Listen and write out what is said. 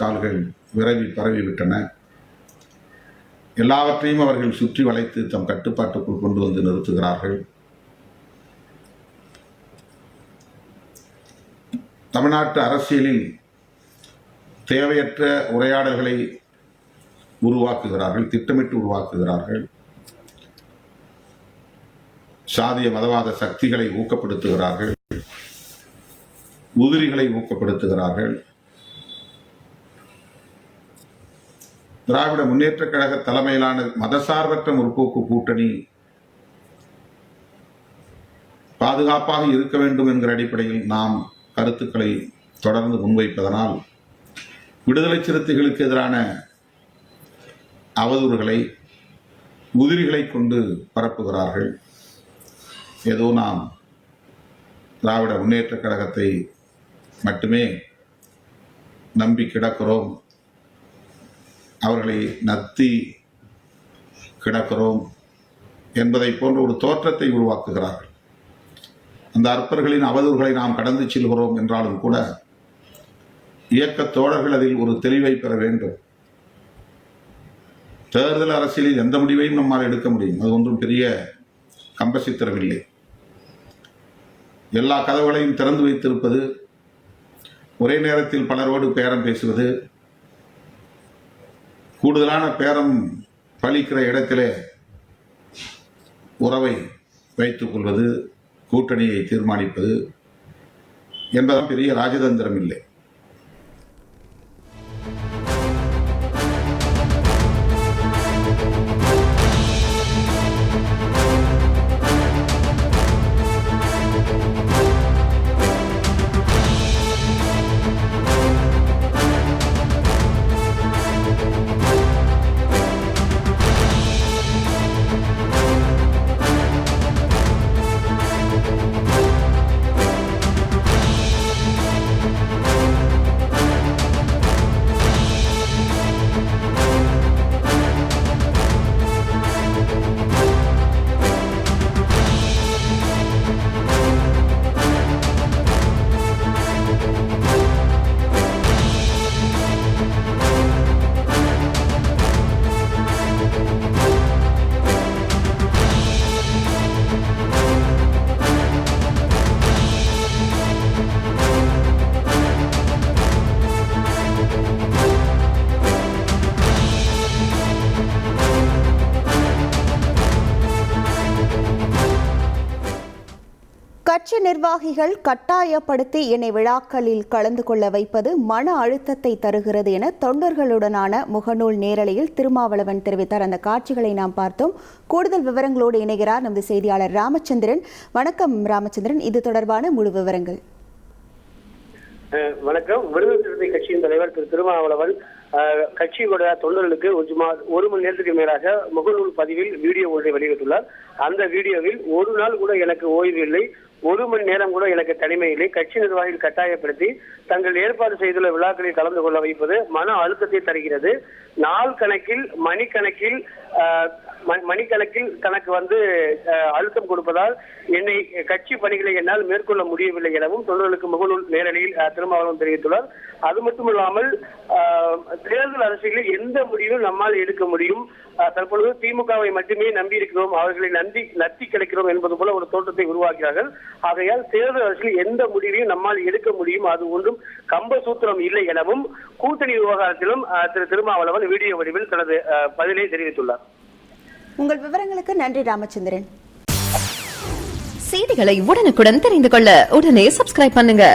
கால்கள் விரவி பரவிவிட்டன. எல்லாவற்றையும் அவர்கள் சுற்றி வளைத்து தம் கட்டுப்பாட்டுக்குள் கொண்டு வந்து நிறுத்துகிறார்கள். தமிழ்நாட்டு அரசியலில் தேவையற்ற உரையாடல்களை உருவாக்குகிறார்கள், திட்டமிட்டு உருவாக்குகிறார்கள். சாதிய மதவாத சக்திகளை ஊக்கப்படுத்துகிறார்கள், உதிரிகளை ஊக்கப்படுத்துகிறார்கள். திராவிட முன்னேற்றக் கழக தலைமையிலான மதசார்பற்ற முற்போக்கு கூட்டணி பாதுகாப்பாக இருக்க வேண்டும் என்கிற அடிப்படையில் நாம் கருத்துக்களை தொடர்ந்து முன்வைப்பதனால் விடுதலை சிறுத்தைகளுக்கு எதிரான அவதூறுகளை உதிரிகளை கொண்டு பரப்புகிறார்கள். ஏதோ நாம் திராவிட முன்னேற்றக் கழகத்தை மட்டுமே நம்பி கிடக்கிறோம், அவர்களை நத்தி கிடக்கிறோம் என்பதை போன்ற ஒரு தோற்றத்தை உருவாக்குகிறார்கள். அந்த அற்பர்களின் அவதூறுகளை நாம் கடந்து செல்கிறோம் என்றாலும் கூட இயக்க தோழர்கள் அதில் ஒரு தெளிவை பெற வேண்டும். தேர்தல் அரசியலில் எந்த முடிவையும் நம்மால் எடுக்க முடியும், அது ஒன்றும் பெரிய கம்பசித்திரமில்லை. எல்லா கதவுகளையும் திறந்து வைத்திருப்பது, ஒரே நேரத்தில் பலரோடு பேரம் பேசுவது, கூடுதலான பேரம் பலிக்கிற இடத்திலே உறவை வைத்துக் கொள்வது, கூட்டணியை தீர்மானிப்பது என்பதும் பெரிய ராஜதந்திரம் இல்லை. கட்சி நிர்வாகிகள் கட்டாயப்படுத்தி இணை விழாக்களில் கலந்து கொள்ள வைப்பது மன அழுத்தத்தை தருகிறது என தொண்டர்களுடனான முகநூல் நேரலையில் திருமாவளவன் தெரிவித்தார். அந்த காட்சிகளை நாம் பார்த்தோம். கூடுதல் விவரங்களோடு இணைகிறார் நமது செய்தியாளர் ராமச்சந்திரன். வணக்கம் ராமச்சந்திரன், இது தொடர்பான முழு விவரங்கள். வணக்கம். விடுதலை சிறுத்தை கட்சியின் தலைவர் திரு திருமாவளவன் கட்சியோட தொண்டர்களுக்கு ஒரு மணி நேரத்துக்கு மேலாக முகநூல் பதிவில் வீடியோ ஒன்றை வெளியிட்டுள்ளார். அந்த வீடியோவில் ஒரு நாள் கூட எனக்கு ஓய்வு இல்லை, ஒரு மணி நேரம் கூட எனக்கு தனிமை இல்லை, கட்சி நிர்வாகிகள் கட்டாயப்படுத்தி தங்கள் ஏற்பாடு செய்துள்ள விழாக்களில் கலந்து கொள்ள வைப்பது மன அழுத்தத்தை தருகிறது. நாள் கணக்கில் மணிக்கணக்கில் தனக்கு அழுத்தம் கொடுப்பதால் என்னை கட்சி பணிகளை என்னால் மேற்கொள்ள முடியவில்லை எனவும் தொண்டர்களுக்கு முகநூல் நேரடியில் திருமாவளவன் தெரிவித்துள்ளார். அது மட்டுமில்லாமல் தேர்தல் அரசியலில் எந்த முடிவும் நம்மால் எடுக்க முடியும், தற்பொழுது திமுகவை மட்டுமே நம்பி இருக்கிறோம், அவர்களை நத்தி கிடைக்கிறோம் என்பது போல ஒரு தோற்றத்தை உருவாக்கிறார்கள். ஆகையால் தேர்தல் அரசியல் எந்த முடிவையும் நம்மால் எடுக்க முடியும், அது ஒன்றும் கம்பசூத்திரம் இல்லை எனவும் கூட்டணி விவகாரத்திலும் திரு திருமாவளவன் வீடியோ வடிவில் தனது பதிலை தெரிவித்துள்ளார். உங்கள் விவரங்களுக்கு நன்றி ராமச்சந்திரன். செய்திகளை உடனுக்குடன் தெரிந்து கொள்ள உடனே சப்ஸ்கிரைப் பண்ணுங்க.